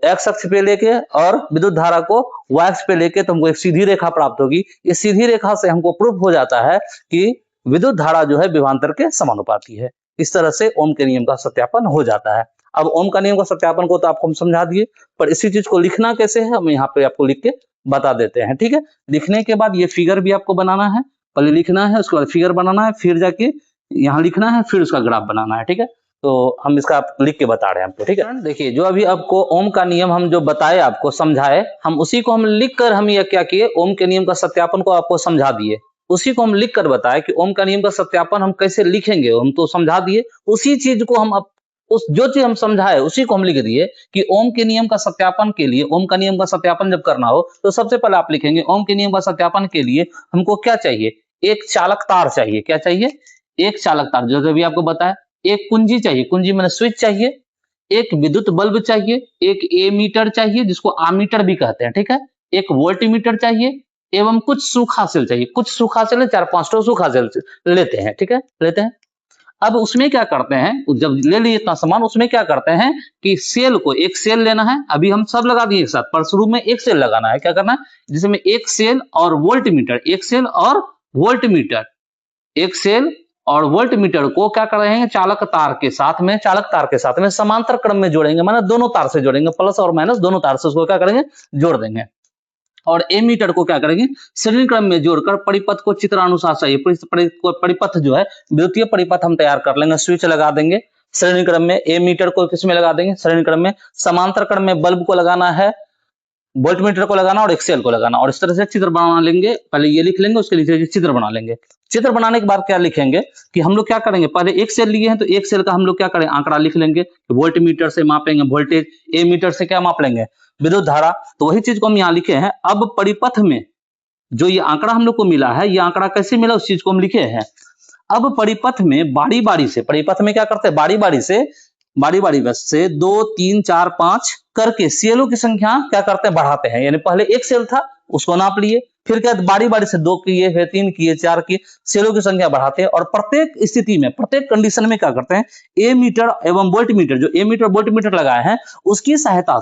एक्स अक्ष पे लेके और विद्युत धारा को वाई अक्ष पे लेके, तो हमको एक सीधी रेखा प्राप्त होगी। इस सीधी रेखा से हमको प्रूफ हो जाता है कि विद्युत धारा जो है विभवांतर के समानुपाती है। इस तरह से ओम के नियम का सत्यापन हो जाता है। अब ओम का नियम का सत्यापन को तो आपको हम समझा दिए, पर इसी चीज को लिखना कैसे है हम यहाँ पे आपको लिख के बता देते हैं। ठीक है, लिखने के बाद ये फिगर भी आपको बनाना है, पहले लिखना है, उसके बाद फिगर बनाना है, फिर जाके यहाँ लिखना है, फिर उसका ग्राफ बनाना है। ठीक है, तो हम इसका लिख के बता रहे हैं आपको। ठीक है, देखिए जो अभी आपको ओम का नियम हम जो बताए, आपको समझाए, हम उसी को हम लिख कर हम ये क्या किए, ओम के नियम का सत्यापन को आपको समझा दिए। उसी को हम लिख कर बताए कि ओम का नियम का सत्यापन हम कैसे लिखेंगे, हम तो समझा दिए। उसी चीज को हम उस जो चीज हम समझाए उसी को हम लिख दिए कि ओम के नियम का सत्यापन के लिए, ओम का नियम का सत्यापन जब करना हो तो सबसे पहले आप लिखेंगे ओम के नियम का सत्यापन के लिए हमको क्या चाहिए, एक चालक तार चाहिए। क्या चाहिए, एक चालक तार, जो भी आपको बताया। एक कुंजी चाहिए, कुंजी मैंने स्विच चाहिए। एक विद्युत बल्ब चाहिए, एक ए मीटर चाहिए जिसको आमीटर भी कहते हैं। ठीक है, एक वोल्ट मीटर चाहिए एवं कुछ सूखा सेल चाहिए। कुछ सूखा सेल, 4-5 सूखा सेल लेते हैं। ठीक है, लेते हैं। अब उसमें क्या करते हैं, जब ले लिए इतना सामान, उसमें क्या करते हैं कि सेल को, एक सेल लेना है, अभी हम सब लगा दिए एक साथ, पर शुरू में एक सेल लगाना है। क्या करना है, जिसमें एक सेल और वोल्ट मीटर, एक सेल और वोल्ट मीटर, एक सेल और वोल्ट मीटर को क्या कर रहे हैं, चालक तार के साथ में, चालक तार के साथ में समांतर क्रम में जोड़ेंगे, माना दोनों तार से जोड़ेंगे, प्लस और माइनस दोनों तार से उसको क्या करेंगे, जोड़ देंगे। और ए मीटर को क्या करेंगे, श्रेणी क्रम में जोड़कर परिपथ को चित्रानुसार चाहिए, परिपथ जो है विद्युतीय परिपथ हम तैयार कर लेंगे। स्विच लगा देंगे श्रेणी क्रम में, ए मीटर को किसमें लगा देंगे, श्रेणी क्रम में। समांतर क्रम में बल्ब को लगाना है, वोल्ट मीटर को लगाना और एक सेल को लगाना, और इस तरह से चित्र बना लेंगे। पहले ये लिख लेंगे, उसके नीचे चित्र बना लेंगे। चित्र बनाने के बाद क्या लिखेंगे कि हम लोग क्या करेंगे, पहले एक सेल लिए हैं तो एक सेल का हम लोग क्या करें, आंकड़ा लिख लेंगे। वोल्ट मीटर से मापेंगे वोल्टेज, ए मीटर से क्या माप लेंगे, विद्युत धारा। तो वही चीज को हम यहाँ लिखे हैं। अब परिपथ में जो ये आंकड़ा हम लोग को मिला है, ये आंकड़ा कैसे मिला उस चीज को हम लिखे हैं। अब परिपथ में बारी बारी से, परिपथ में क्या करते हैं, बारी बारी से 2, 3, 4, 5 करके सेलों की संख्या क्या करते हैं, बढ़ाते हैं। यानी पहले एक सेल था उसको नाप लिए, फिर क्या बारी बारी से 2 किए, फिर 3 किए, 4 किए, सेलों की संख्या बढ़ाते हैं। और प्रत्येक स्थिति में, प्रत्येक कंडीशन में क्या करते हैं, ए मीटर एवं वोल्ट मीटर, जो ए मीटर वोल्ट मीटर लगाए हैं उसकी सहायता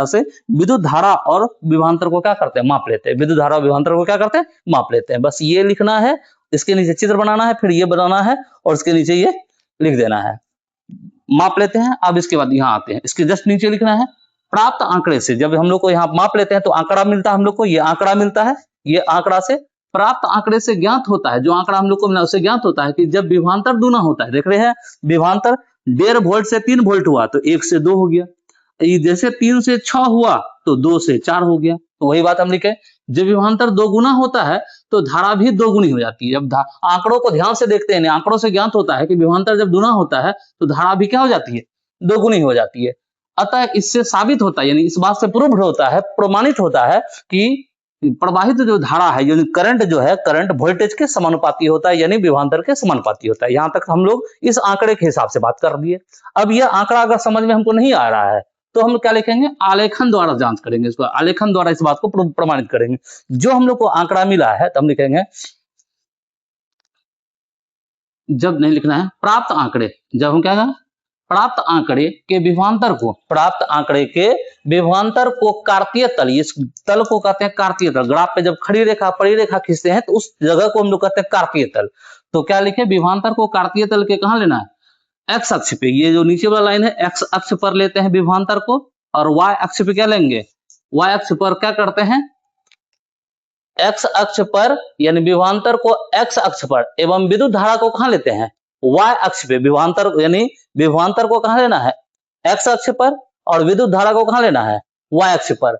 से विद्युत धारा और विभवांतर को क्या करते हैं, माप लेते हैं। विद्युत धारा और विभवांतर को क्या करते हैं, माप लेते हैं। बस ये लिखना है, इसके नीचे चित्र बनाना है, फिर ये बनाना है और इसके नीचे ये लिख देना है, माप लेते हैं। अब इसके बाद यहाँ आते हैं, इसके जस्ट नीचे लिखना है प्राप्त आंकड़े से। जब हम लोग को यहाँ माप लेते हैं तो आंकड़ा मिलता है, हम लोग को ये आंकड़ा मिलता है। ये आंकड़ा से, प्राप्त आंकड़े से ज्ञात होता है, जो आंकड़ा हम लोग को मिला उससे ज्ञात होता है कि जब विभवांतर दूना होता है, देख रहे हैं विभवांतर 1.5 वोल्ट से 3 वोल्ट हुआ तो 1 से 2 हो गया, जैसे 3 से 6 हुआ तो 2 से 4 हो गया। तो वही बात हम लिखे, जब विभवांतर 2 गुना होता है तो धारा भी 2 गुनी हो जाती है। जब आंकड़ों को ध्यान से देखते हैं, आंकड़ों से ज्ञात होता है कि विभवांतर जब दुना होता है तो धारा भी क्या हो जाती है, 2 गुनी हो जाती है। अतः इससे साबित होता है, यानी इस बात से प्रूव्ड होता है, प्रमाणित होता है कि प्रवाहित जो धारा है, यानी करंट जो है, करंट वोल्टेज के समानुपाती होता है, यानी विभवांतर के समानुपाती होता है। यहां तक हम लोग इस आंकड़े के हिसाब से बात कर दिए। अब यह आंकड़ा अगर समझ में हमको नहीं आ रहा है तो हम क्या लिखेंगे, आलेखन द्वारा जांच करेंगे, इसको आलेखन द्वारा इस बात को प्रमाणित करेंगे। जो हम लोग को आंकड़ा मिला है तो हम लिखेंगे, जब नहीं लिखना है प्राप्त आंकड़े, जब हम क्या कहें, प्राप्त आंकड़े के विभवांतर को, प्राप्त आंकड़े के विभवांतर को कार्तीय तल, इस तल को कहते हैं कार्तीय तल। ग्राफ पे जब खड़ी रेखा पड़ी रेखा खींचते हैं तो उस जगह को हम लोग कहते हैं कार्तीय तल। तो क्या लिखे, विभवांतर को कार्तीय तल के कहां लेना है, एक्स अक्ष पे। ये जो नीचे वाला लाइन है एक्स अक्ष पर लेते हैं विभवांतर को, और वाई अक्ष पे क्या लेंगे, वाई अक्ष पर क्या करते हैं, एक्स अक्ष पर, यानी विभवांतर को एक्स अक्ष पर एवं विद्युत धारा को कहां लेते हैं, वाई अक्ष पे। विभवांतर यानी विभवांतर को कहां लेना है, एक्स अक्ष पर, और विद्युत धारा को कहां लेना है, वाई अक्ष पर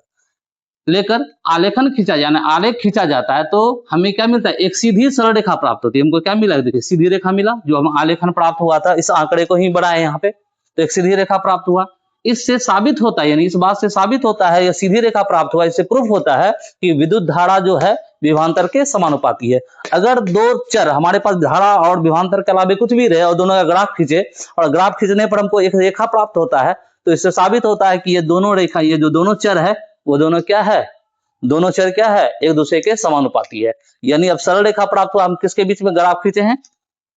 लेकर आलेखन खींचा, यानी आलेख खींचा जाता है तो हमें क्या मिलता है, एक सीधी सरल रेखा प्राप्त होती है। हमको क्या मिला, देखिए सीधी रेखा मिला, जो हम आलेखन प्राप्त हुआ था, इस आंकड़े को ही बनाए यहाँ पे। तो एक सीधी रेखा प्राप्त हुआ। इससे साबित होता है, यानी इस बात से साबित होता है, या सीधी रेखा प्राप्त हुआ, इससे प्रूफ होता है कि विद्युत धारा जो है विभवांतर के समानुपाती है। अगर दो चर हमारे पास धारा और विभवांतर के अलावा कुछ भी रहे और दोनों का ग्राफ खींचे, और ग्राफ खींचने पर हमको एक रेखा प्राप्त होता है, तो इससे साबित होता है कि ये दोनों रेखा, ये जो दोनों चर है वो दोनों क्या है, दोनों चर क्या है, एक दूसरे के समानुपाती है। यानी अब सरल रेखा प्राप्त हुआ। हम किसके बीच में ग्राफ खींचे हैं,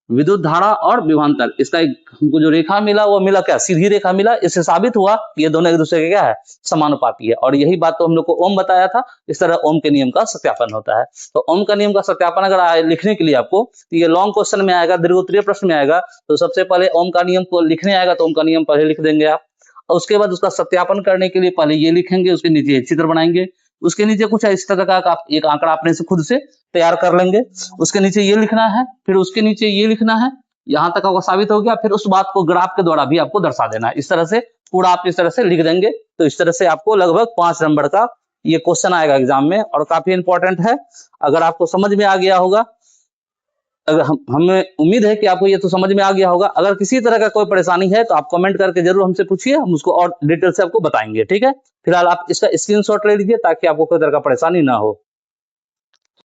विद्युत धारा और विभवांतर, इसका एक हमको जो रेखा मिला वो मिला क्या, सीधी रेखा मिला। इससे साबित हुआ कि ये दोनों एक दूसरे के क्या है, समानुपाती है। और यही बात तो हम लोग को ओम बताया था। इस तरह ओम के नियम का सत्यापन होता है। तो ओम का नियम का सत्यापन अगर लिखने के लिए आपको, तो ये लॉन्ग क्वेश्चन में आएगा, दीर्घोत्तरीय प्रश्न में आएगा, तो सबसे पहले ओम का नियम को लिखने आएगा, तो ओम का नियम पहले लिख देंगे आप, और उसके बाद उसका सत्यापन करने के लिए पहले ये लिखेंगे, उसके नीचे एक चित्र बनाएंगे, उसके नीचे कुछ इस तरह का एक आंकड़ा अपने से खुद से तैयार कर लेंगे, उसके नीचे ये लिखना है, फिर उसके नीचे ये लिखना है, यहां तक आपको साबित हो गया। फिर उस बात को ग्राफ के द्वारा भी आपको दर्शा देना है। इस तरह से पूरा आप इस तरह से लिख देंगे, तो इस तरह से आपको लगभग 5 नंबर का ये क्वेश्चन आएगा एग्जाम में, और काफी इंपॉर्टेंट है। अगर आपको समझ में आ गया होगा, अगर हमें उम्मीद है कि आपको ये तो समझ में आ गया होगा। अगर किसी तरह का कोई परेशानी है तो आप कमेंट करके जरूर हमसे पूछिए, हम उसको और डिटेल से आपको बताएंगे। ठीक है, फिलहाल आप इसका स्क्रीनशॉट ले लीजिए ताकि आपको कोई तरह का परेशानी ना हो।